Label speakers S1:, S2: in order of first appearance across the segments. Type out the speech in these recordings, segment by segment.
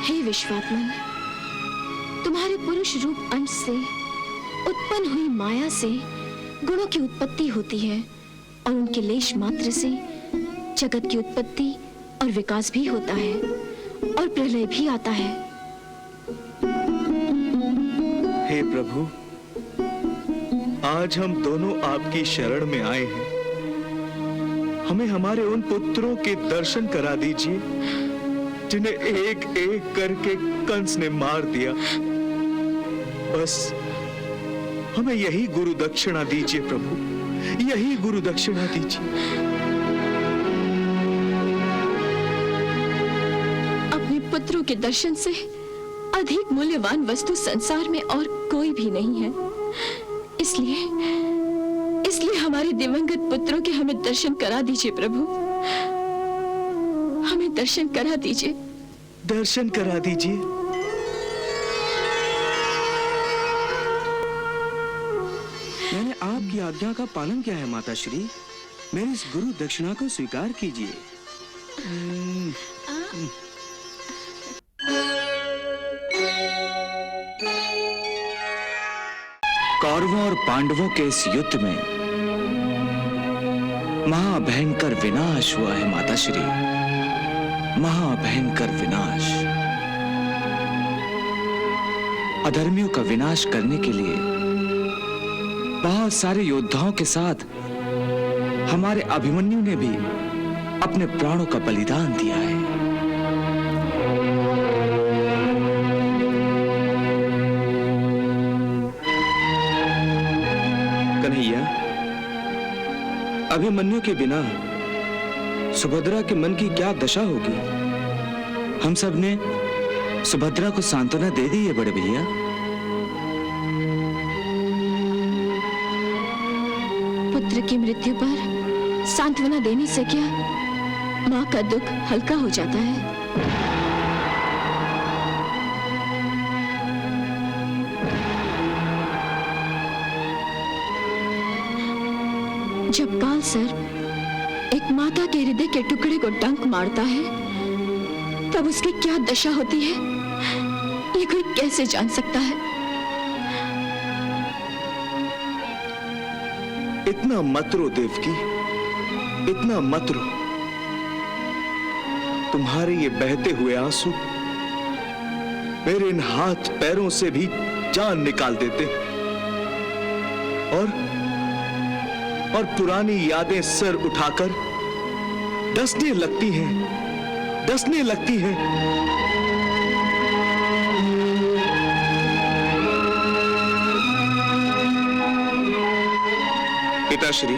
S1: हे विश्वात्मन, तुम्हारे पुरुष रूप अंश से उत्पन्न हुई माया से गुणों की उत्पत्ति होती है और उनके लेश मात्र से जगत की उत्पत्ति और विकास भी होता है और प्रलय भी आता है।
S2: हे प्रभु, आज हम दोनों आपकी शरण में आए हैं। हमें हमारे उन पुत्रों के दर्शन करा दीजिए जिन्हें एक एक करके कंस ने मार दिया। बस हमें यही गुरु दक्षिणा दीजिए प्रभु, यही गुरु दक्षिणा दीजिए।
S1: अपने पुत्रों के दर्शन से अधिक मूल्यवान वस्तु संसार में और कोई भी नहीं है। इसलिए हमारे दिवंगत पुत्रों के हमें दर्शन करा दीजिए प्रभु, हमें दर्शन करा दीजिए।
S2: दर्शन करा दीजिए।
S3: मैंने आपकी आज्ञा का पालन किया है माता श्री, मेरी इस गुरु दक्षिणा को स्वीकार कीजिए।
S4: कौरवों और पांडवों के इस युद्ध में महाभयंकर विनाश हुआ है माता श्री, महाभयंकर विनाश। अधर्मियों का विनाश करने के लिए बहुत सारे योद्धाओं के साथ हमारे अभिमन्यु ने भी अपने प्राणों का बलिदान दिया है।
S3: कन्हैया, अभिमन्यु के बिना सुभद्रा के मन की क्या दशा होगी?
S4: हम सब ने सुभद्रा को सांत्वना दे दी है बड़े भैया।
S1: पुत्र की मृत्यु पर सांत्वना देने से क्या माँ का दुख हल्का हो जाता है? जब काल सर्प एक माता के हृदय के टुकड़े को डंक मारता है तब उसकी क्या दशा होती है, ये कोई कैसे जान सकता है?
S2: इतना मत रो देवकी, इतना मत रो। तुम्हारे ये बहते हुए आंसू मेरे इन हाथ पैरों से भी जान निकाल देते और पुरानी यादें सर उठाकर डसने लगती हैं, डसने लगती हैं।
S3: पिताश्री,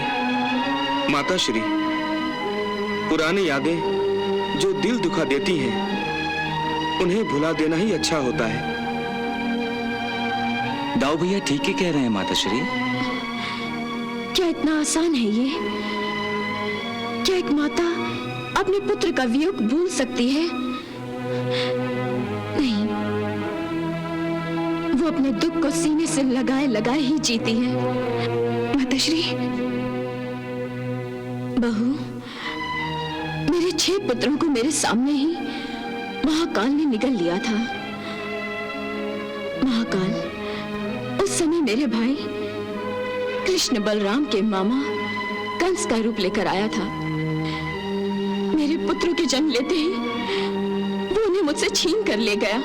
S3: माताश्री, पुरानी यादें जो दिल दुखा देती हैं, उन्हें भुला देना ही अच्छा होता है।
S4: दाऊ भैया ठीक ही कह रहे हैं माताश्री।
S1: क्या इतना आसान है ये? क्या एक माता अपने पुत्र का वियोग भूल सकती है? नहीं, वो अपने दुख को सीने से लगाए लगाए ही जीती है। माताश्री, बहू, मेरे 6 पुत्रों को मेरे सामने ही महाकाल ने निगल लिया था। महाकाल उस समय मेरे भाई कृष्ण बलराम के मामा कंस का रूप लेकर आया था। मेरे पुत्रों के जन्म लेते ही वो उन्हें मुझसे छीन कर ले गया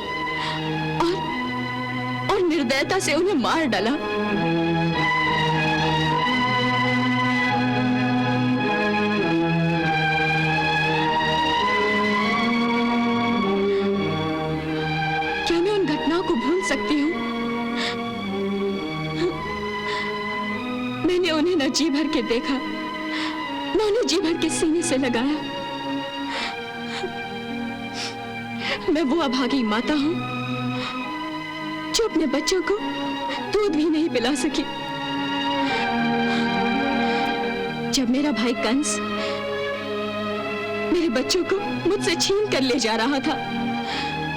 S1: और निर्दयता से उन्हें मार डाला। क्या मैं उन घटनाओं को भूल सकती हूँ? मैंने उन्हें न जी भर के देखा, न उन्हें जी भर के सीने से लगाया। मैं वो अभागी माता हूँ जो अपने बच्चों को दूध भी नहीं पिला सकी। जब मेरा भाई कंस मेरे बच्चों को मुझसे छीन कर ले जा रहा था,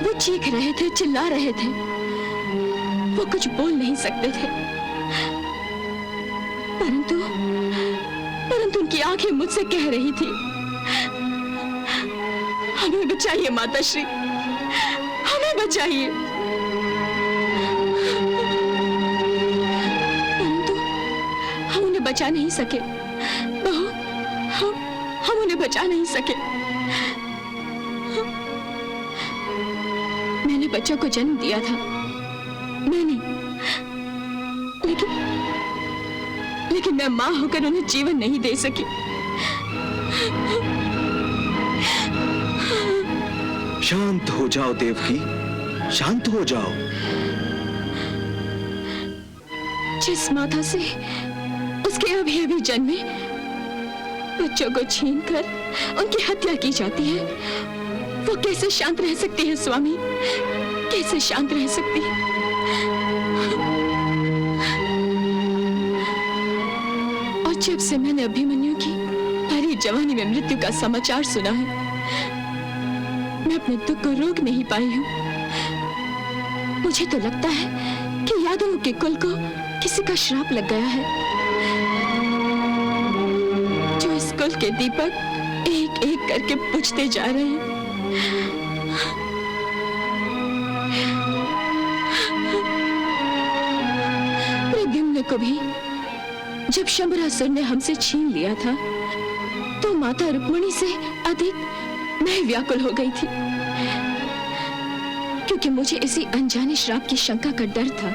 S1: वो चीख रहे थे, चिल्ला रहे थे, वो कुछ बोल नहीं सकते थे, परंतु उनकी आंखें मुझसे कह रही थी, हमें बचाइए माताश्री, हमें चाहिए। परंतु हम उन्हें बचा नहीं सके। बहू, हम उन्हें बचा नहीं सके। मैंने बच्चों को जन्म दिया था, मैंने, लेकिन मैं मां होकर उन्हें जीवन नहीं दे सकी।
S2: शांत हो जाओ देवकी, शांत हो जाओ।
S1: जिस माता से उसके अभी अभी जन्मे बच्चों को छीनकर उनकी हत्या की जाती है, वो कैसे शांत रह सकती है स्वामी? कैसे शांत रह सकती है? और जब से मैंने अभिमन्यु की भरी जवानी में मृत्यु का समाचार सुना है, मैं अपने दुख को रोक नहीं पाई हूँ। मुझे तो लगता है कि यादवों के कुल को किसी का श्राप लग गया है, जो इस कुल के दीपक एक एक करके बुझते जा रहे हैं। प्रद्युम्न को भी जब शंबरासुर ने हमसे छीन लिया था, तो माता रुक्मिणी से अधिक मैं व्याकुल हो गई थी, क्योंकि मुझे इसी अनजाने श्राप की शंका का डर था।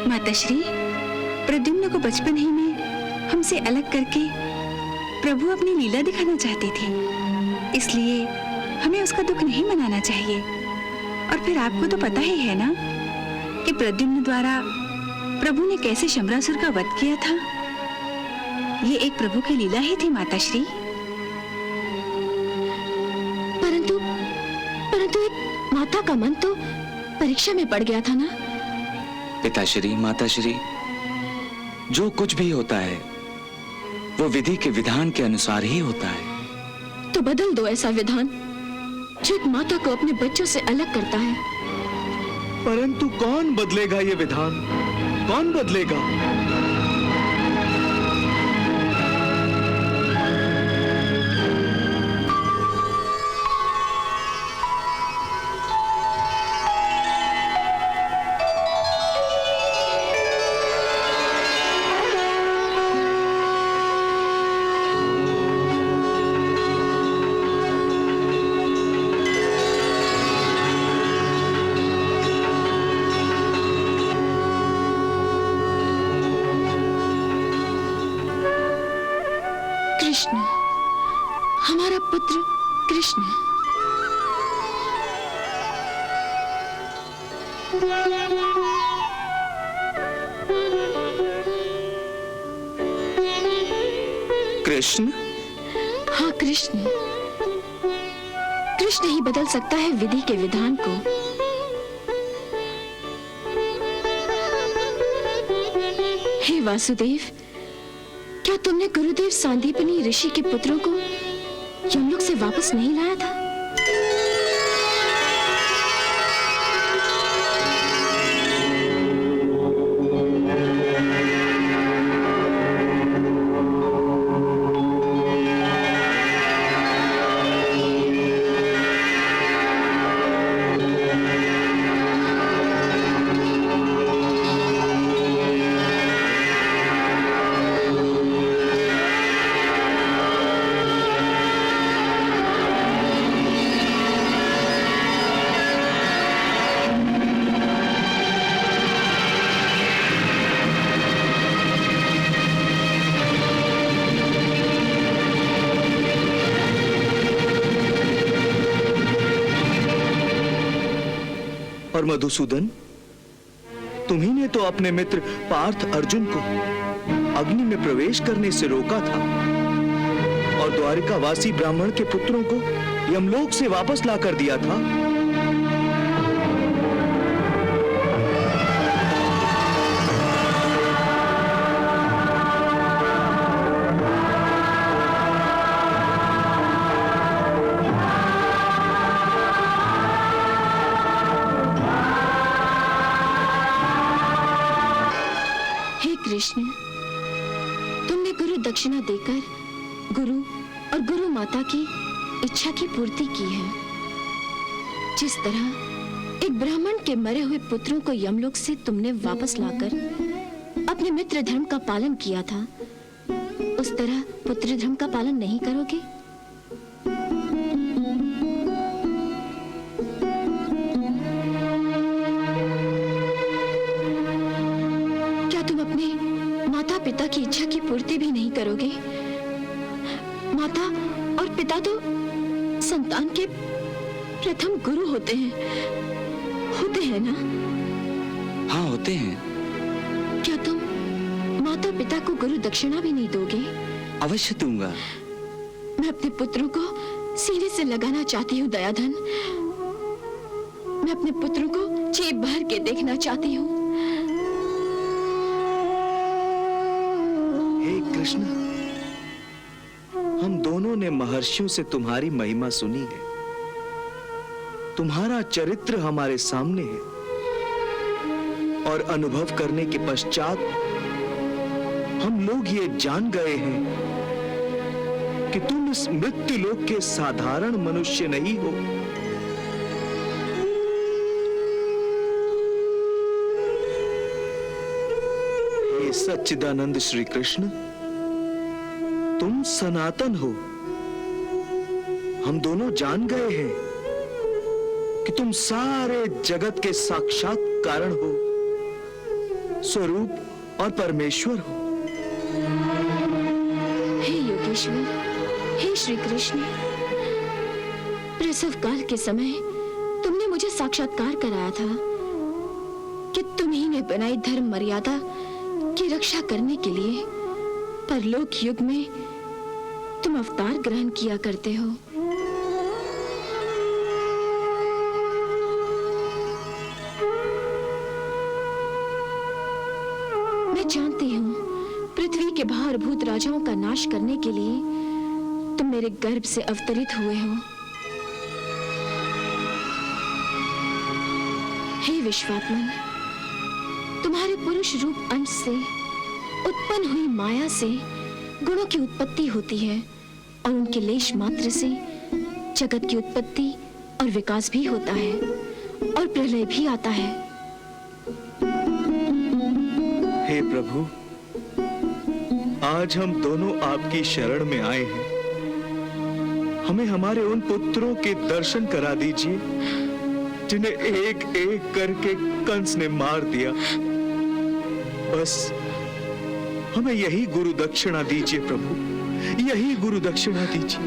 S5: माताश्री, प्रद्युम्न को बचपन ही में हमसे अलग करके प्रभु अपनी लीला दिखाना चाहते थे, इसलिए हमें उसका दुख नहीं मनाना चाहिए। और फिर आपको तो पता ही है ना कि प्रद्युम्न द्वारा प्रभु ने कैसे शंबरासुर का वध किया था। ये एक प्रभु की लीला ही थी माताश्री।
S1: परंतु एक माता का मन तो परीक्षा में पड़ गया था ना।
S4: पिताश्री, माताश्री, जो कुछ भी होता है वो विधि के विधान के अनुसार ही होता है।
S1: तो बदल दो ऐसा विधान जो एक माता को अपने बच्चों से अलग करता है।
S2: परंतु कौन बदलेगा ये विधान? कौन बदलेगा?
S1: कृष्ण, हमारा पुत्र कृष्ण।
S3: कृष्ण?
S1: हाँ, कृष्ण। कृष्ण ही बदल सकता है विधि के विधान को। हे वासुदेव, क्या तुमने गुरुदेव सांदीपनी ऋषि के पुत्रों को यमलोक से वापस नहीं लाया था?
S2: और मधुसूदन, तुम्ही ने तो अपने मित्र पार्थ अर्जुन को अग्नि में प्रवेश करने से रोका था और द्वारिकावासी ब्राह्मण के पुत्रों को यमलोक से वापस ला कर दिया था।
S1: कृष्ण, तुमने गुरु दक्षिणा देकर गुरु और गुरु माता की इच्छा की पूर्ति की है। जिस तरह एक ब्राह्मण के मरे हुए पुत्रों को यमलोक से तुमने वापस लाकर अपने मित्र धर्म का पालन किया था, उस तरह पुत्र धर्म का पालन नहीं करोगे? क्या तुम अपने माता पिता की इच्छा की पूर्ति भी नहीं करोगे? माता और पिता तो संतान के प्रथम गुरु होते हैं ना?
S4: हाँ, होते हैं।
S1: क्या तुम माता पिता को गुरु दक्षिणा भी नहीं दोगे?
S4: अवश्य दूंगा।
S1: मैं अपने पुत्रों को सीने से लगाना चाहती हूँ दयाधन। मैं अपने पुत्रों को जेब भर के देखना चाहती हूँ।
S2: हे कृष्ण, हम दोनों ने महर्षियों से तुम्हारी महिमा सुनी है। तुम्हारा चरित्र हमारे सामने है और अनुभव करने के पश्चात हम लोग ये जान गए हैं कि तुम इस मृत्यु लोक के साधारण मनुष्य नहीं हो। हे सच्चिदानंद श्री कृष्ण, तुम सनातन हो। हम दोनों जान गए हैं कि तुम सारे जगत के साक्षात कारण हो, स्वरूप और परमेश्वर हो।
S1: हे योगेश्वर, हे श्री कृष्ण, प्रसव काल के समय तुमने मुझे साक्षात्कार कराया था कि तुम्ही ने बनाई धर्म मर्यादा की रक्षा करने के लिए परलोक युग में तुम अवतार ग्रहण किया करते हो। मैं जानती हूँ पृथ्वी के भारभूत राजाओं का नाश करने के लिए तुम मेरे गर्भ से अवतरित हुए हो। हे विश्वात्मन, तुम्हारे पुरुष रूप अंश से उत्पन्न हुई माया से गुणों की उत्पत्ति होती है और उनके लेश मात्र से जगत की उत्पत्ति और विकास भी होता है और प्रलय भी आता है।
S2: हे प्रभु, आज हम दोनों आपकी शरण में आए हैं। हमें हमारे उन पुत्रों के दर्शन करा दीजिए जिन्हें एक एक करके कंस ने मार दिया। बस हमें यही गुरु दक्षिणा दीजिए प्रभु, यही गुरु दक्षिणा दीजिए।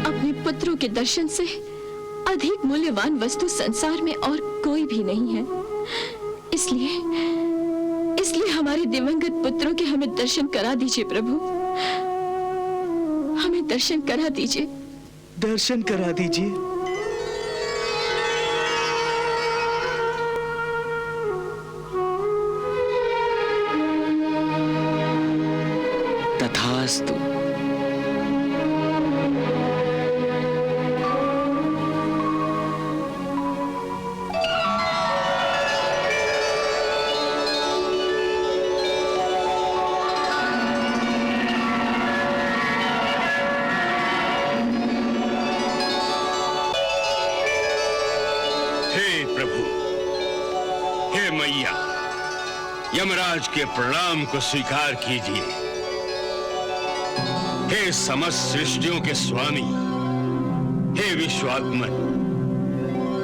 S1: अपने पुत्रों के दर्शन से अधिक मूल्यवान वस्तु संसार में और कोई भी नहीं है। इसलिए हमारे दिवंगत पुत्रों के हमें दर्शन करा दीजिए प्रभु, हमें दर्शन करा दीजिए।
S2: दर्शन करा दीजिए।
S4: तथास्तु।
S6: यमराज के प्रणाम को स्वीकार कीजिए। हे समस्त सृष्टियों के स्वामी, हे विश्वात्मन,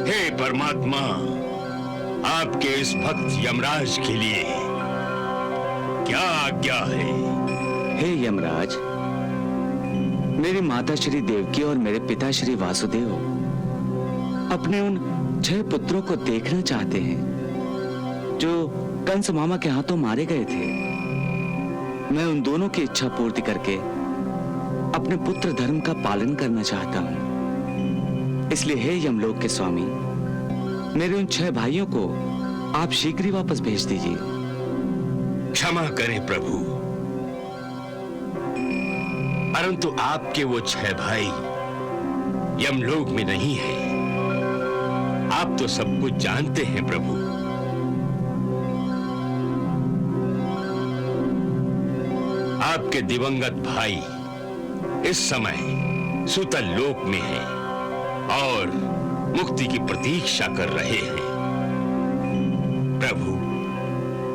S6: हे परमात्मा, आपके इस भक्त यमराज के लिए क्या आज्ञा है?
S4: हे यमराज, मेरी माता श्री देवकी और मेरे पिता श्री वासुदेव अपने उन 6 पुत्रों को देखना चाहते हैं जो कंस मामा के हाथों मारे गए थे। मैं उन दोनों की इच्छा पूर्ति करके अपने पुत्र धर्म का पालन करना चाहता हूं। इसलिए हे यमलोक के स्वामी, मेरे उन 6 भाइयों को आप शीघ्र ही वापस भेज दीजिए।
S6: क्षमा करें प्रभु, परंतु आपके वो 6 भाई यमलोक में नहीं हैं। आप तो सब कुछ जानते हैं प्रभु। आपके दिवंगत भाई इस समय सुतल लोक में हैं और मुक्ति की प्रतीक्षा कर रहे हैं। प्रभु,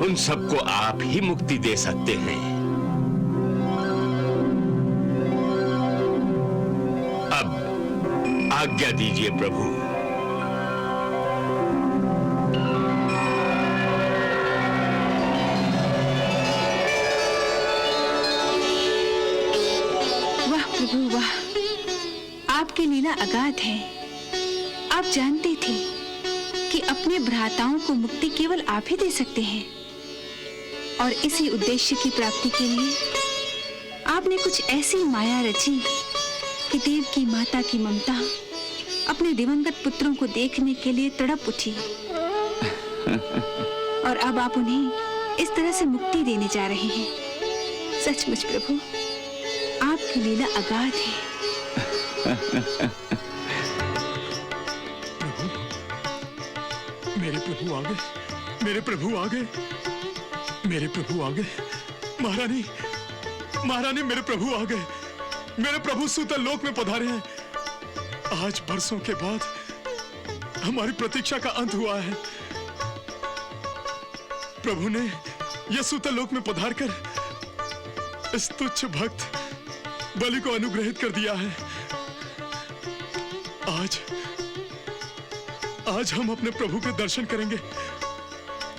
S6: उन सबको आप ही मुक्ति दे सकते हैं। अब आज्ञा दीजिए प्रभु।
S5: वाह प्रभु वाह, आपकी लीला अगाध है। आप जानते थे कि अपने भ्राताओं को मुक्ति केवल आप ही दे सकते हैं, और इसी उद्देश्य की प्राप्ति के लिए आपने कुछ ऐसी माया रची कि देव की माता की ममता अपने दिवंगत पुत्रों को देखने के लिए तड़प उठी। और अब आप उन्हें इस तरह से मुक्ति देने जा रहे हैं। सचमुच प्रभु, आपकी लीला अगाध है।
S7: मेरे प्रभु आ गए, मेरे प्रभु आ गए, मेरे प्रभु आ गए। महारानी, महारानी, मेरे प्रभु आ गए। मेरे प्रभु सूतल लोक में पधारे हैं। आज बरसों के बाद हमारी प्रतीक्षा का अंत हुआ है। प्रभु ने यह सूतल लोक में पधार कर इस तुच्छ भक्त बलि को अनुग्रहित कर दिया है। आज हम अपने प्रभु के दर्शन करेंगे।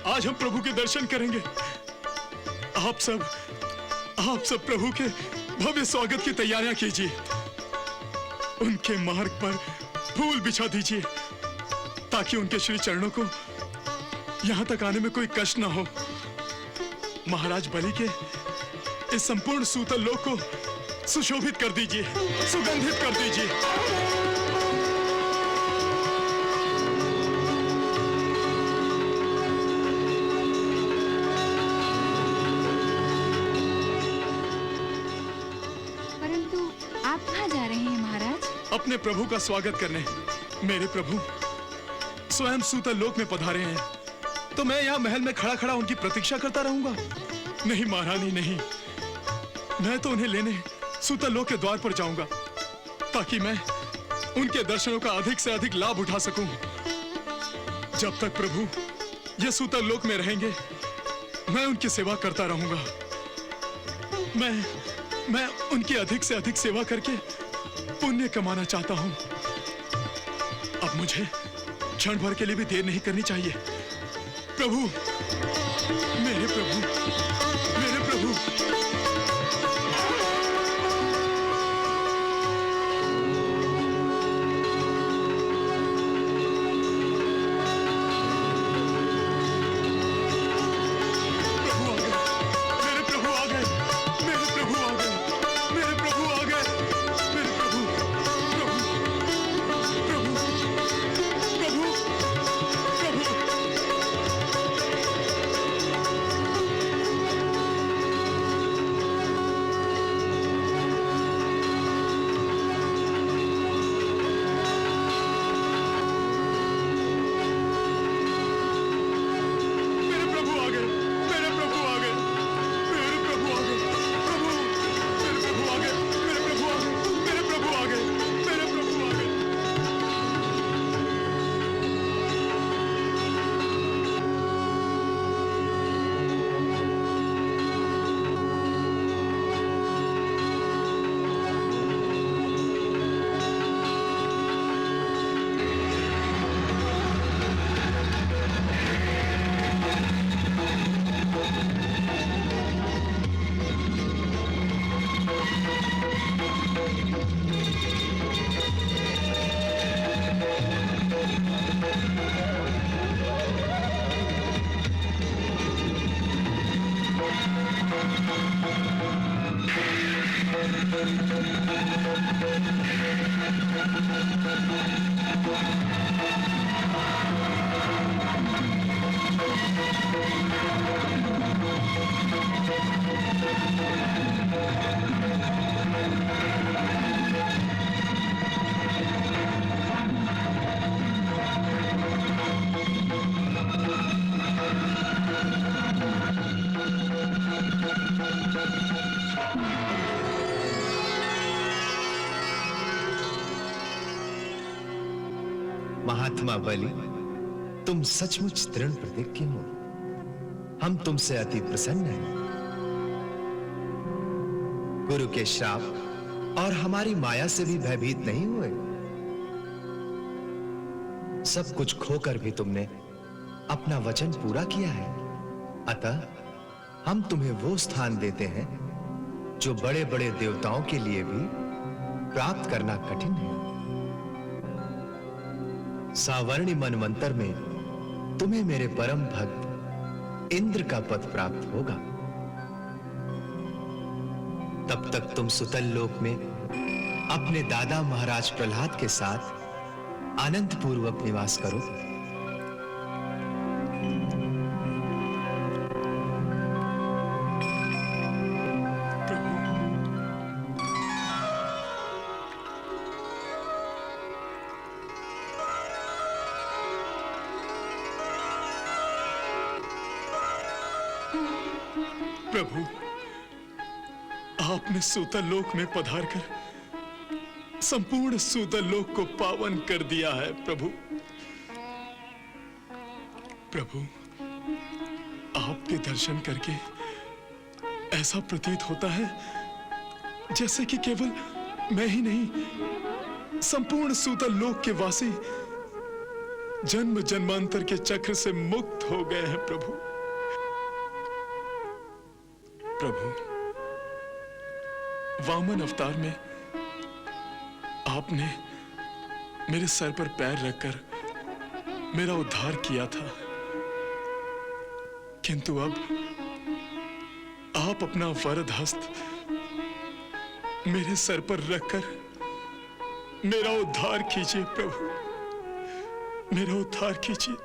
S7: आज हम प्रभु के दर्शन करेंगे। आप सब प्रभु के भव्य स्वागत की तैयारियां कीजिए। उनके मार्ग पर फूल बिछा दीजिए ताकि उनके श्री चरणों को यहां तक आने में कोई कष्ट ना हो। महाराज बलि के इस संपूर्ण सूतल लोक को सुशोभित कर दीजिए, सुगंधित कर दीजिए। अपने प्रभु का स्वागत करने। मेरे प्रभु स्वयं सूतल लोक में पधारे हैं, तो मैं यहाँ महल में खड़ा खड़ा उनकी प्रतीक्षा करता रहूंगा? नहीं महारानी, नहीं। मैं तो उन्हें लेने सूतल लोक के द्वार पर जाऊंगा ताकि मैं उनके दर्शनों का अधिक से अधिक लाभ उठा सकूं। जब तक प्रभु ये सूतल लोक में रहेंगे, मैं उनकी सेवा करता रहूंगा। मैं उनकी अधिक से अधिक सेवा करके पुण्य कमाना चाहता हूं। अब मुझे क्षण भर के लिए भी देर नहीं करनी चाहिए। प्रभु, मेरे प्रभु, मेरे प्रभु।
S8: महात्मा बलि, तुम सचमुच दृढ़ प्रतिज्ञ हो। हम तुमसे अति प्रसन्न हैं। गुरु के श्राप और हमारी माया से भी भयभीत नहीं हुए। सब कुछ खोकर भी तुमने अपना वचन पूरा किया है। अतः हम तुम्हें वो स्थान देते हैं जो बड़े बड़े देवताओं के लिए भी प्राप्त करना कठिन है। सावर्णी मनवंतर में तुम्हें मेरे परम भक्त इंद्र का पद प्राप्त होगा। तब तक तुम सुतल लोक में अपने दादा महाराज प्रहलाद के साथ आनंद पूर्वक निवास करो।
S7: प्रभु, आपने सूतल लोक में पधार कर संपूर्ण सूतल लोक को पावन कर दिया है। प्रभु, प्रभु, आपके दर्शन करके ऐसा प्रतीत होता है जैसे कि केवल मैं ही नहीं, संपूर्ण सूतल लोक के वासी जन्म जन्मांतर के चक्र से मुक्त हो गए हैं। प्रभु, प्रभु, वामन अवतार में आपने मेरे सर पर पैर रखकर मेरा उद्धार किया था, किंतु अब आप अपना वरद हस्त मेरे सर पर रखकर मेरा उद्धार कीजिए। प्रभु, मेरा उद्धार कीजिए।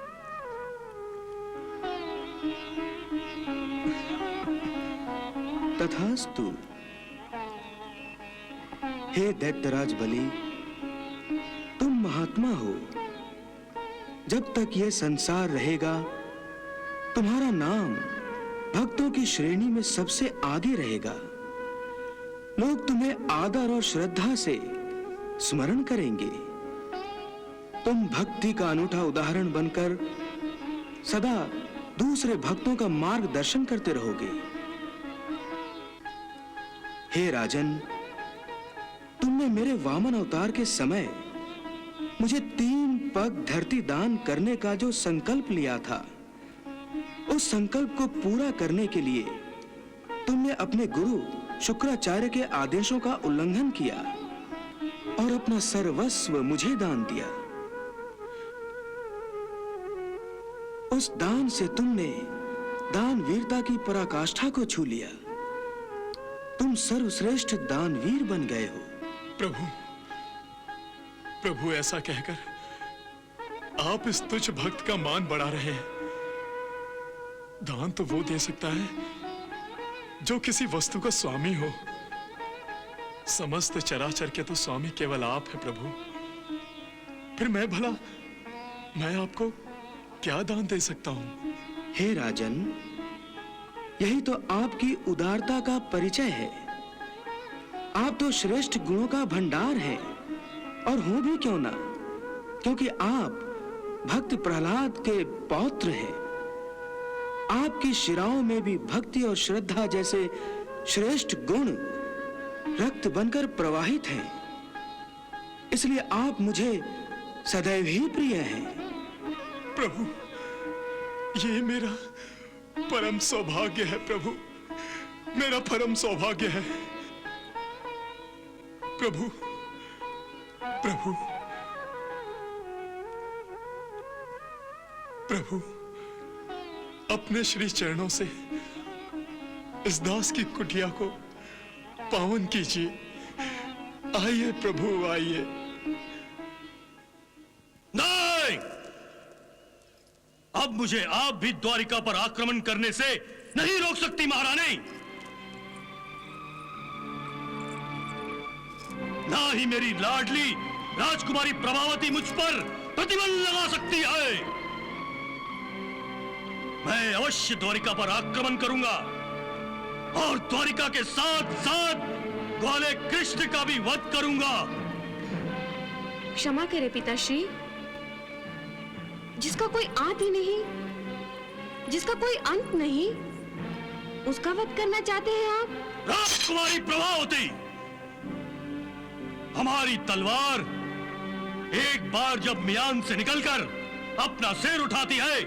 S3: तथास्तु। हे दैत्यराज बलि, तुम महात्मा हो। जब तक यह संसार रहेगा, तुम्हारा नाम भक्तों की श्रेणी में सबसे आगे रहेगा। लोग तुम्हें आदर और श्रद्धा से स्मरण करेंगे। तुम भक्ति का अनूठा उदाहरण बनकर सदा दूसरे भक्तों का मार्गदर्शन करते रहोगे। हे राजन, तुमने मेरे वामन अवतार के समय मुझे 3 पग धरती दान करने का जो संकल्प लिया था, उस संकल्प को पूरा करने के लिए तुमने अपने गुरु शुक्राचार्य के आदेशों का उल्लंघन किया और अपना सर्वस्व मुझे दान दिया। उस दान से तुमने दानवीरता की पराकाष्ठा को छू लिया। तुम सर्वश्रेष्ठ दानवीर बन गए हो।
S7: प्रभु, प्रभु, ऐसा कहकर आप इस तुच्छ भक्त का मान बढ़ा रहे हैं। दान तो वो दे सकता है जो किसी वस्तु का स्वामी हो। समस्त चराचर के तो स्वामी केवल आप हैं। प्रभु, फिर मैं भला, मैं आपको क्या दान दे सकता हूं?
S3: हे राजन, यही तो आपकी उदारता का परिचय है। आप तो श्रेष्ठ गुणों का भंडार हैं, और हो भी क्यों ना, क्योंकि आप भक्त प्रहलाद के पौत्र हैं। आपकी शिराओं में भी भक्ति और श्रद्धा जैसे श्रेष्ठ गुण रक्त बनकर प्रवाहित हैं। इसलिए आप मुझे सदैव ही प्रिय हैं।
S7: प्रभु, ये मेरा परम सौभाग्य है। प्रभु, मेरा परम सौभाग्य है। प्रभु, प्रभु, प्रभु, अपने श्री चरणों से इस दास की कुटिया को पावन कीजिए। आइए प्रभु, आइए।
S9: नहीं, अब मुझे आप भी द्वारिका पर आक्रमण करने से नहीं रोक सकती महारानी। ना ही मेरी लाडली राजकुमारी प्रभावती मुझ पर प्रतिबंध लगा सकती है। मैं अवश्य द्वारिका पर आक्रमण करूंगा और द्वारिका के साथ साथ ग्वाले कृष्ण का भी वध करूंगा।
S1: क्षमा करें पिताश्री, जिसका कोई आदि नहीं, जिसका कोई अंत नहीं, उसका वध करना चाहते हैं आप?
S9: राजकुमारी प्रभावती, हमारी तलवार एक बार जब म्यान से निकलकर अपना सिर उठाती है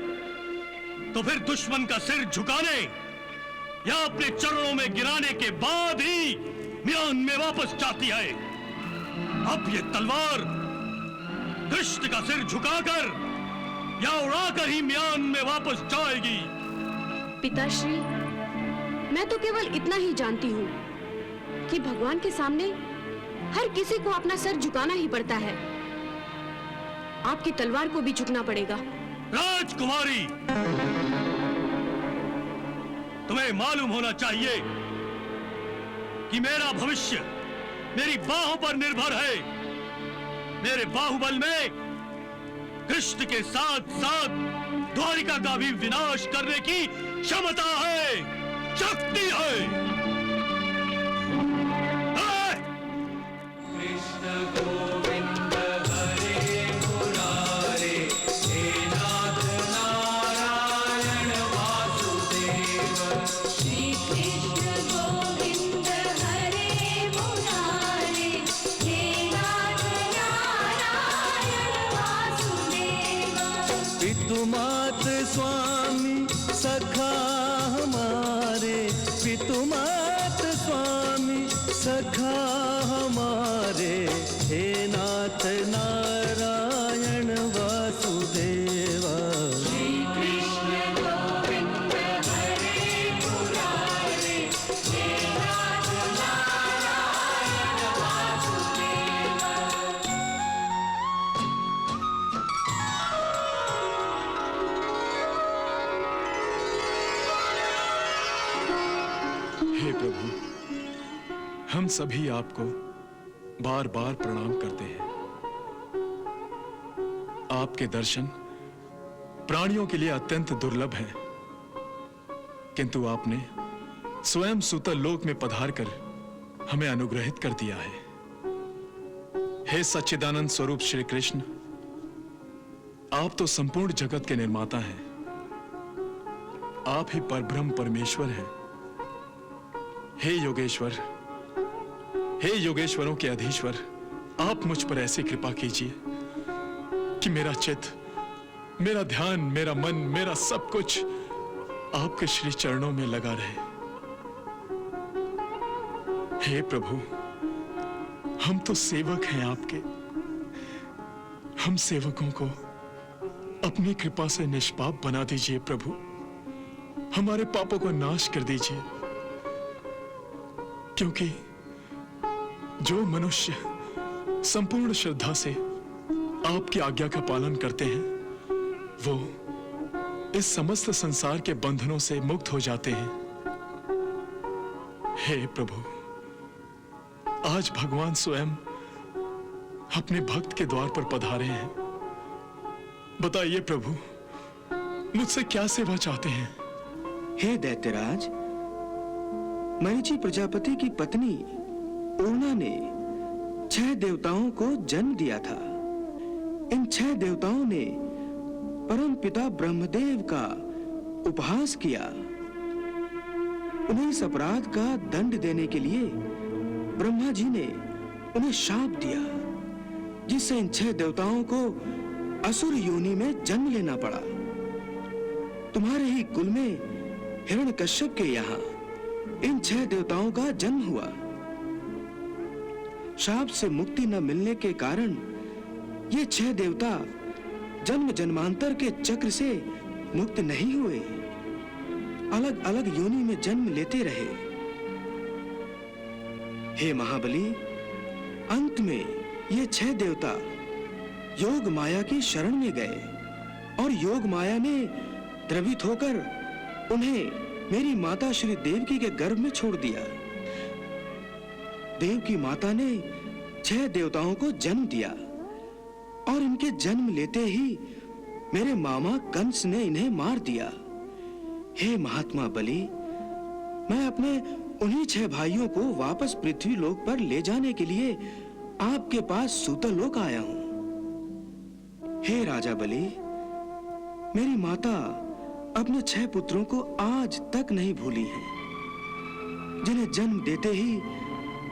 S9: तो फिर दुश्मन का सिर झुकाने या अपने चरणों में गिराने के बाद ही म्यान में वापस जाती है। अब ये तलवार दुष्ट का सिर झुकाकर या उड़ाकर ही म्यान में वापस जाएगी।
S1: पिताश्री, मैं तो केवल इतना ही जानती हूँ कि भगवान के सामने हर किसी को अपना सर झुकाना ही पड़ता है। आपकी तलवार को भी झुकना पड़ेगा।
S9: राजकुमारी, तुम्हें मालूम होना चाहिए कि मेरा भविष्य मेरी बाहों पर निर्भर है। मेरे बाहुबल में कृष्ण के साथ साथ द्वारिका का भी विनाश करने की क्षमता है, शक्ति है।
S10: पितुमात स्वामी सखा हमारे, पितुमात स्वामी सखा हमारे, हे नाथ नारायण वासुदेवा। श्री कृष्ण गोविंद हरे मुरारे, हे नाथ नारायण वासुदेवा।
S7: हे प्रभु, हम सभी आपको बार बार प्रणाम करते हैं। आपके दर्शन प्राणियों के लिए अत्यंत दुर्लभ हैं, किंतु आपने स्वयं सुतल लोक में पधारकर हमें अनुग्रहित कर दिया है। हे सच्चिदानंद स्वरूप श्री कृष्ण, आप तो संपूर्ण जगत के निर्माता हैं। आप ही परब्रह्म परमेश्वर हैं। हे योगेश्वर, हे योगेश्वरों के अधीश्वर, आप मुझ पर ऐसी कृपा कीजिए कि मेरा चित्त, मेरा ध्यान, मेरा मन, मेरा सब कुछ आपके श्री चरणों में लगा रहे। हे प्रभु, हम तो सेवक हैं आपके। हम सेवकों को अपनी कृपा से निष्पाप बना दीजिए प्रभु। हमारे पापों को नाश कर दीजिए, क्योंकि जो मनुष्य संपूर्ण श्रद्धा से आपकी आज्ञा का पालन करते हैं, वो इस समस्त संसार के बंधनों से मुक्त हो जाते हैं। हे प्रभु, आज भगवान स्वयं अपने भक्त के द्वार पर पधारे हैं। बताइए प्रभु, मुझसे क्या सेवा चाहते हैं?
S3: हे दैत्यराज, मरीचि प्रजापति की पत्नी पूर्णा ने 6 देवताओं को जन्म दिया था। इन 6 देवताओं ने परम पिता ब्रह्मदेव का उपहास किया। उन्हें इस अपराध का दंड देने के लिए ब्रह्मा जी ने उन्हें शाप दिया, जिससे इन 6 देवताओं को असुर योनि में जन्म लेना पड़ा। तुम्हारे ही कुल में हिरण्यकश्यप के यहाँ इन 6 देवताओं का जन्म हुआ। शाप से मुक्ति न मिलने के कारण ये 6 देवता जन्म जन्मांतर के चक्र से मुक्त नहीं हुए, अलग अलग योनि में जन्म लेते रहे। हे महाबली, अंत में ये 6 देवता योग माया की शरण में गए और योग माया ने द्रवित होकर उन्हें मेरी माता श्री देवकी के गर्भ में छोड़ दिया। देवकी माता ने 6 देवताओं को जन्म दिया और इनके जन्म लेते ही मेरे मामा कंस ने इन्हें मार दिया। हे महात्मा बलि, मैं अपने उन्हीं 6 भाइयों को वापस पृथ्वी लोक पर ले जाने के लिए आपके पास सूतल लोक आया हूं। हे राजा बलि, मेरी माता अपने 6 पुत्रों को आज तक नहीं भूली है, जिन्हें जन्म देते ही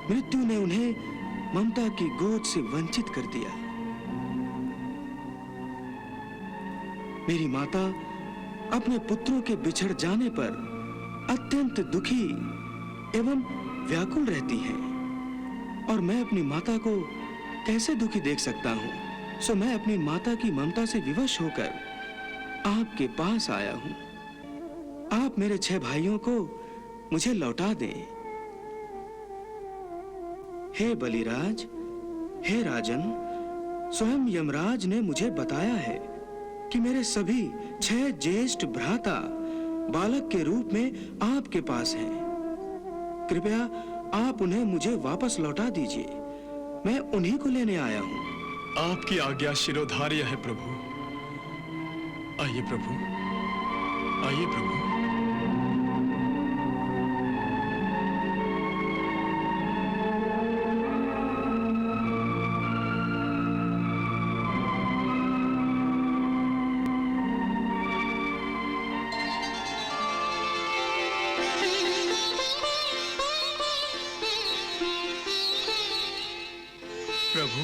S3: मृत्यु ने उन्हें ममता की गोद से वंचित कर दिया। मेरी माता अपने पुत्रों के बिछड़ जाने पर अत्यंत दुखी एवं व्याकुल रहती हैं, और मैं अपनी माता को कैसे दुखी देख सकता हूं। सो मैं अपनी माता की ममता से विवश होकर आपके पास आया हूं। आप मेरे 6 भाइयों को मुझे लौटा दें। हे बलिराज, हे राजन, स्वयं यमराज ने मुझे बताया है कि मेरे सभी 6 ज्येष्ठ भ्राता बालक के रूप में आपके पास हैं। कृपया आप उन्हें मुझे वापस लौटा दीजिए। मैं उन्हीं को लेने आया हूं।
S7: आपकी आज्ञा शिरोधार्य है प्रभु। आइए प्रभु, आइए प्रभु। प्रभु,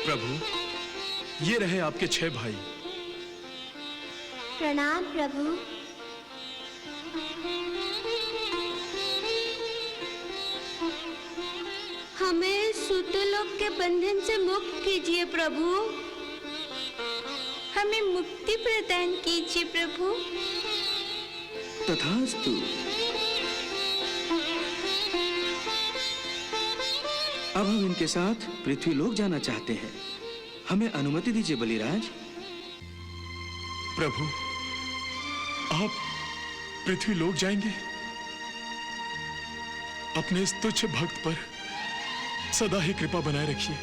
S7: प्रभु, ये रहे आपके 6 भाई।
S11: प्रणाम प्रभु। हमें सूतलोक के बंधन से मुक्त कीजिए प्रभु। हमें मुक्ति प्रदान कीजिए प्रभु।
S3: तथास्तु। अब हम इनके साथ पृथ्वीलोक जाना चाहते हैं। हमें अनुमति दीजिए बलिराज।
S7: प्रभु, आप पृथ्वीलोक जाएंगे? अपने इस तुच्छ भक्त पर सदा ही कृपा बनाए रखिए।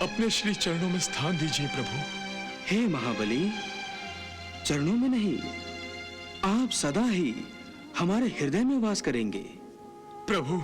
S7: अपने श्री चरणों में स्थान दीजिए प्रभु।
S3: हे महाबली, चरणों में नहीं, आप सदा ही हमारे हृदय में वास करेंगे।
S7: प्रभु,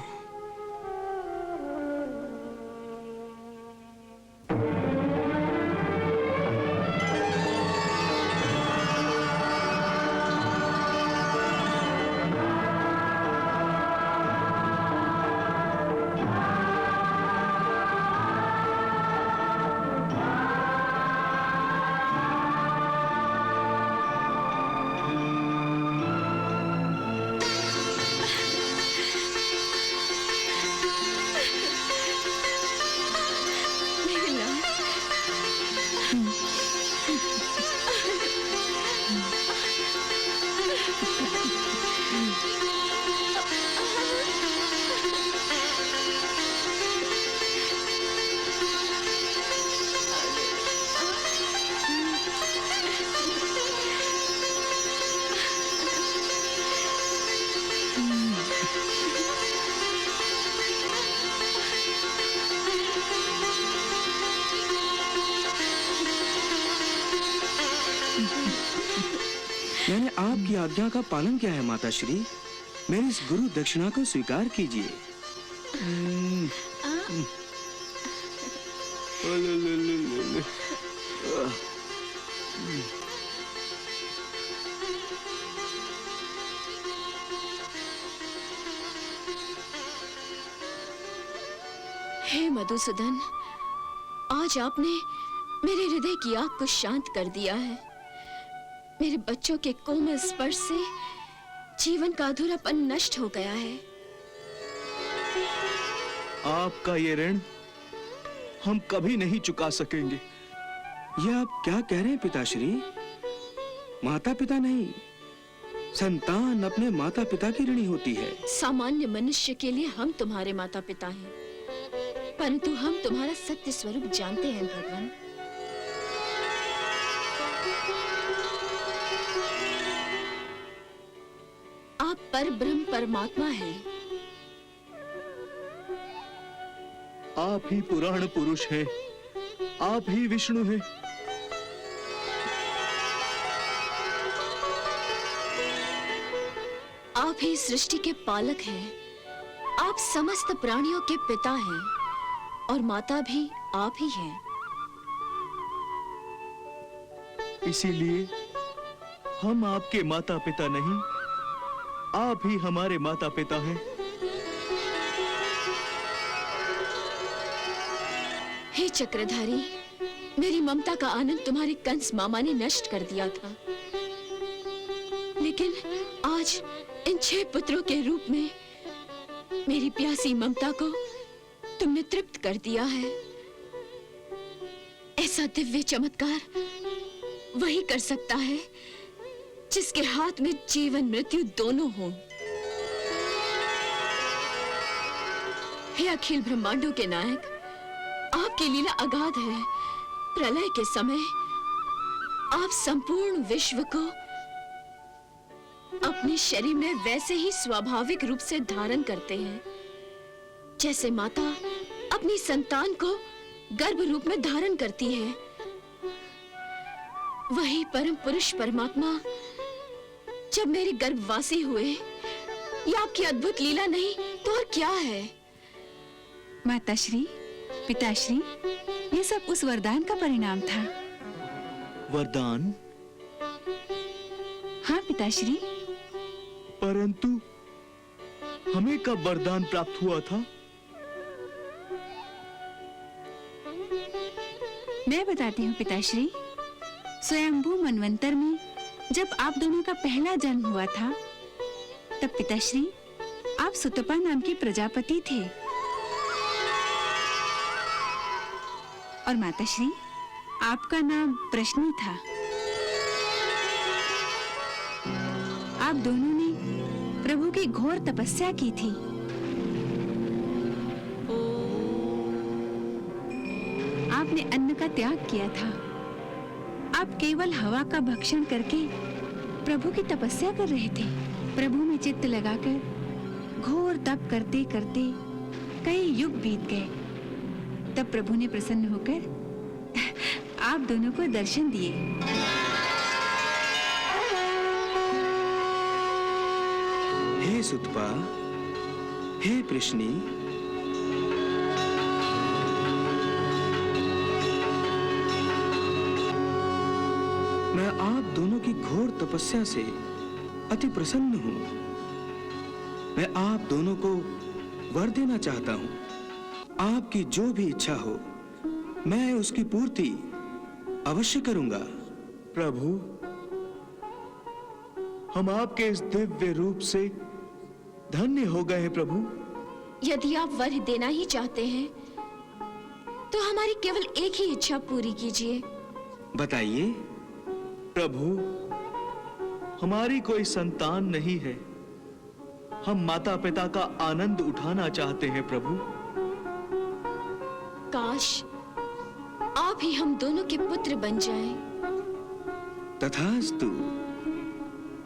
S3: मैंने आपकी आज्ञा का पालन किया है माता श्री। मेरी इस गुरु दक्षिणा को स्वीकार कीजिए।
S1: हे मधुसूदन, आज आपने मेरे हृदय की आग को शांत कर दिया है। मेरे बच्चों के कोमल स्पर्श से जीवन का अधूरापन नष्ट हो गया है।
S2: आपका ये ऋण हम कभी नहीं चुका सकेंगे।
S3: ये आप क्या कह रहे हैं पिताश्री? माता पिता नहीं, संतान अपने माता पिता की ऋणी होती है।
S1: सामान्य मनुष्य के लिए हम तुम्हारे माता पिता हैं, परंतु हम तुम्हारा सत्य स्वरूप जानते हैं भगवान। आप पर ब्रह्म परमात्मा हैं।
S2: आप ही पुराण पुरुष हैं। आप ही विष्णु हैं।
S1: आप ही सृष्टि के पालक हैं। आप समस्त प्राणियों के पिता हैं और माता भी आप ही हैं।
S2: इसीलिए हम आपके माता पिता नहीं, आप ही हमारे माता पिता हैं।
S1: हे चक्रधारी, मेरी ममता का आनंद तुम्हारे कंस मामा ने नष्ट कर दिया था, लेकिन आज इन 6 पुत्रों के रूप में मेरी प्यासी ममता को तुमने तृप्त कर दिया है। ऐसा दिव्य चमत्कार वही कर सकता है जिसके हाथ में जीवन मृत्यु दोनों हों। हे अखिल ब्रह्मांडों के नायक, आपकी लीला अगाध है। प्रलय के समय आप संपूर्ण विश्व को अपने शरीर में वैसे ही स्वाभाविक रूप से धारण करते हैं जैसे माता अपनी संतान को गर्भ रूप में धारण करती है। वही परम पुरुष परमात्मा जब मेरे गर्भवासी हुए, ये आपकी अद्भुत लीला नहीं तो और क्या है?
S5: माताश्री, पिताश्री, ये सब उस वरदान का परिणाम था।
S2: वरदान?
S5: हाँ पिताश्री।
S2: परंतु हमें कब वरदान प्राप्त हुआ था?
S5: मैं बताती हूँ पिताश्री। स्वयंभू मनवंतर में जब आप दोनों का पहला जन्म हुआ था, तब पिताश्री आप सुतपा नाम के प्रजापति थे और माताश्री आपका नाम प्रश्नी था। आप दोनों ने प्रभु की घोर तपस्या की थी। आपने अन्न का त्याग किया था। आप केवल हवा का भक्षण करके प्रभु की तपस्या कर रहे थे। प्रभु में चित्त लगाकर घोर तप करते करते कई युग बीत गए। तब प्रभु ने प्रसन्न होकर आप दोनों को दर्शन दिए।
S3: हे सुतपा, हे प्रश्नी, मैं आप दोनों की घोर तपस्या से अति प्रसन्न हूं। मैं आप दोनों को वर देना चाहता हूं। आपकी जो भी इच्छा हो, मैं उसकी पूर्ति अवश्य करूंगा।
S2: प्रभु, हम आपके इस दिव्य रूप से धन्य हो गए हैं प्रभु।
S1: यदि आप वर देना ही चाहते हैं तो हमारी केवल एक ही इच्छा पूरी कीजिए।
S3: बताइए।
S2: प्रभु, हमारी कोई संतान नहीं है। हम माता पिता का आनंद उठाना चाहते हैं प्रभु।
S1: काश आप ही हम दोनों के पुत्र बन जाएं।
S3: तथास्तु,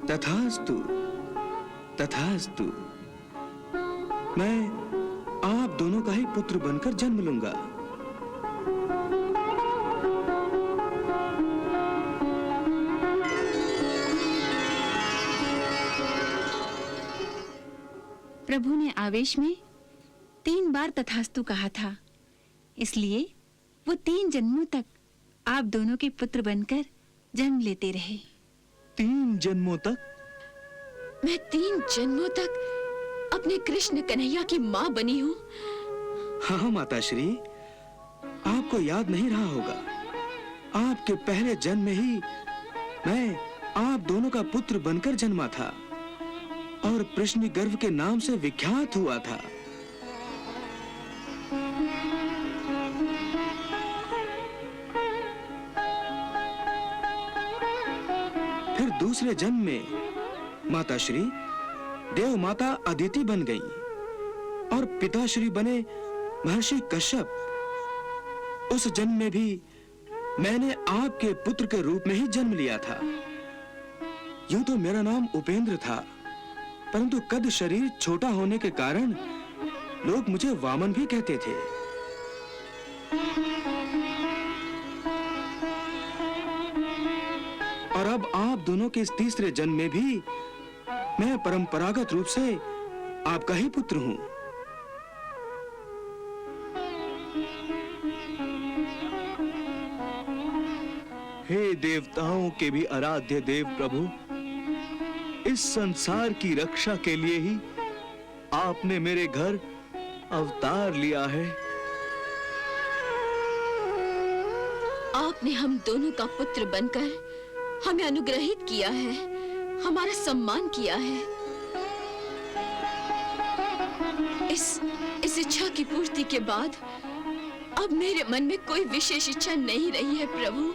S3: तथास्तु, तथास्तु। मैं आप दोनों का ही पुत्र बनकर जन्म लूंगा।
S5: प्रभु ने आवेश में 3 बार तथास्तु कहा था, इसलिए वो 3 जन्मों तक आप दोनों के पुत्र बनकर जन्म लेते रहे।
S2: 3 जन्मों तक?
S1: मैं 3 जन्मों तक अपने कृष्ण कन्हैया की माँ बनी हूँ।
S3: हाँ माताश्री, आपको याद नहीं रहा होगा, आपके पहले जन्म में ही मैं आप दोनों का पुत्र बनकर जन्मा था और प्रश्न गर्भ के नाम से विख्यात हुआ था। फिर दूसरे जन्म में माताश्री देव माता अदिति बन गई और पिताश्री बने महर्षि कश्यप। उस जन्म में भी मैंने आपके पुत्र के रूप में ही जन्म लिया था। यूं तो मेरा नाम उपेंद्र था, परंतु कद शरीर छोटा होने के कारण लोग मुझे वामन भी कहते थे। अब आप दोनों के इस तीसरे जन्म में भी मैं परंपरागत रूप से आपका ही पुत्र हूं।
S2: हे देवताओं के भी आराध्य देव प्रभु, इस संसार की रक्षा के लिए ही आपने मेरे घर अवतार लिया है।
S1: आपने हम दोनों का पुत्र बनकर हमें अनुग्रहित किया है, हमारा सम्मान किया है। इस इच्छा की पूर्ति के बाद अब मेरे मन में कोई विशेष इच्छा नहीं रही है प्रभु।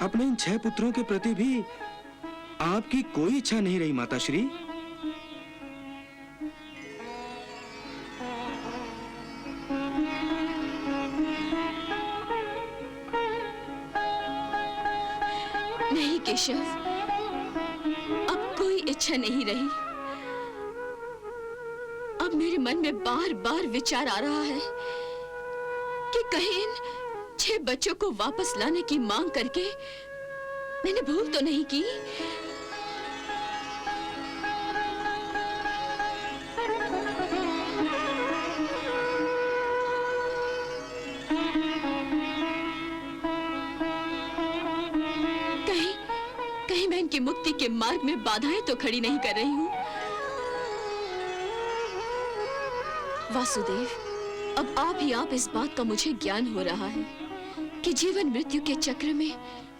S3: अपने इन 6 पुत्रों के प्रति भी आपकी कोई इच्छा नहीं रही माताश्री?
S1: नहीं केशव, अब कोई इच्छा नहीं रही। अब मेरे मन में बार बार विचार आ रहा है कि कहीं इन 6 बच्चों को वापस लाने की मांग करके मैंने भूल तो नहीं की। कहीं मैं इनकी मुक्ति के मार्ग में बाधाएं तो खड़ी नहीं कर रही हूँ। वासुदेव, अब आप इस बात का मुझे ज्ञान हो रहा है कि जीवन मृत्यु के चक्र में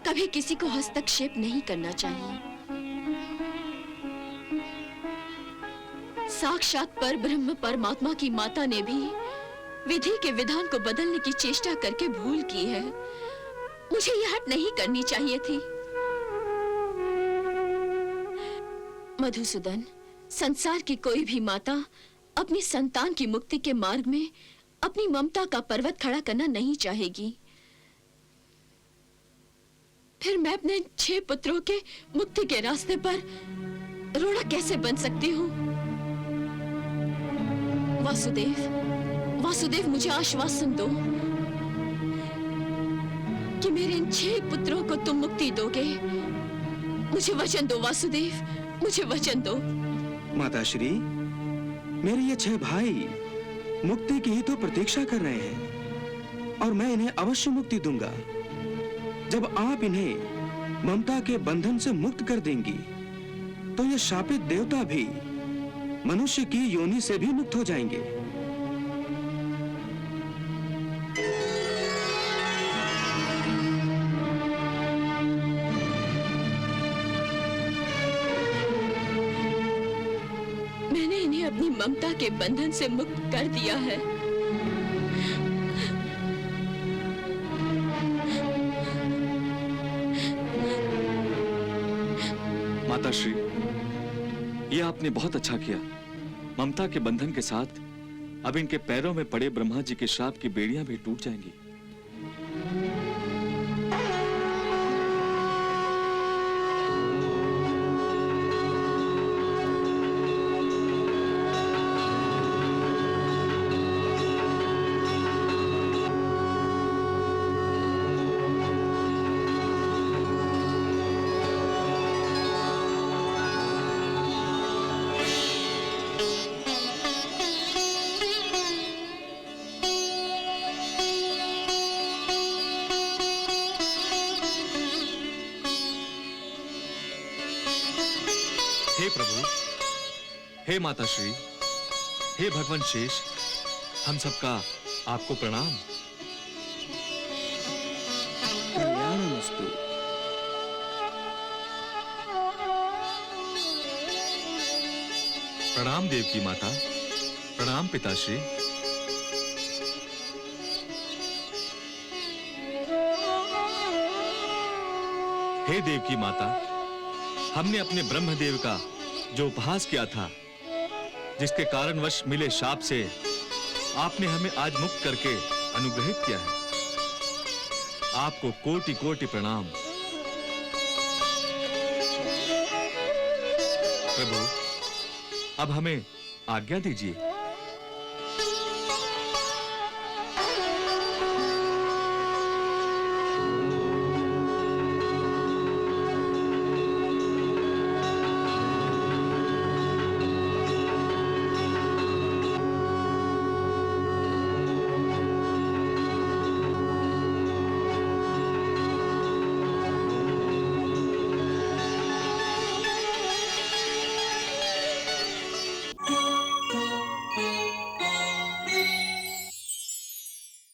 S1: कभी किसी को हस्तक्षेप नहीं करना चाहिए। साक्षात परब्रह्म परमात्मा की माता ने भी विधि के विधान को बदलने की चेष्टा करके भूल की है। मुझे यह हट नहीं करनी चाहिए थी। मधुसूदन, संसार की कोई भी माता अपनी संतान की मुक्ति के मार्ग में अपनी ममता का पर्वत खड़ा करना नहीं चाहेगी। फिर मैं अपने 6 पुत्रों के मुक्ति के रास्ते पर रोड़ा कैसे बन सकती हूँ? वासुदेव, मुझे आश्वासन दो कि मेरे इन 6 पुत्रों को तुम मुक्ति दोगे। मुझे वचन दो वासुदेव, मुझे वचन दो।
S3: माताश्री, मेरे ये 6 भाई मुक्ति की ही तो प्रतीक्षा कर रहे हैं और मैं इन्हें अवश्य मुक्ति दूंगा। जब आप इन्हें ममता के बंधन से मुक्त कर देंगी तो ये शापित देवता भी मनुष्य की योनि से भी मुक्त हो जाएंगे।
S1: मैंने इन्हें अपनी ममता के बंधन से मुक्त कर दिया है।
S4: माताश्री, ये आपने बहुत अच्छा किया। ममता के बंधन के साथ अब इनके पैरों में पड़े ब्रह्मा जी के श्राप की बेड़ियां भी टूट जाएंगी।
S7: हे प्रभु, हे माताश्री, हे भगवान शेष, हम सबका आपको प्रणाम।
S3: कल्याणमस्तु।
S7: प्रणाम देव की माता, प्रणाम पिताश्री। हे देव की माता, हमने अपने ब्रह्मदेव का जो उपहास किया था, जिसके कारणवश मिले शाप से आपने हमें आज मुक्त करके अनुग्रहित किया है। आपको कोटि कोटि प्रणाम। प्रभु, अब हमें आज्ञा दीजिए।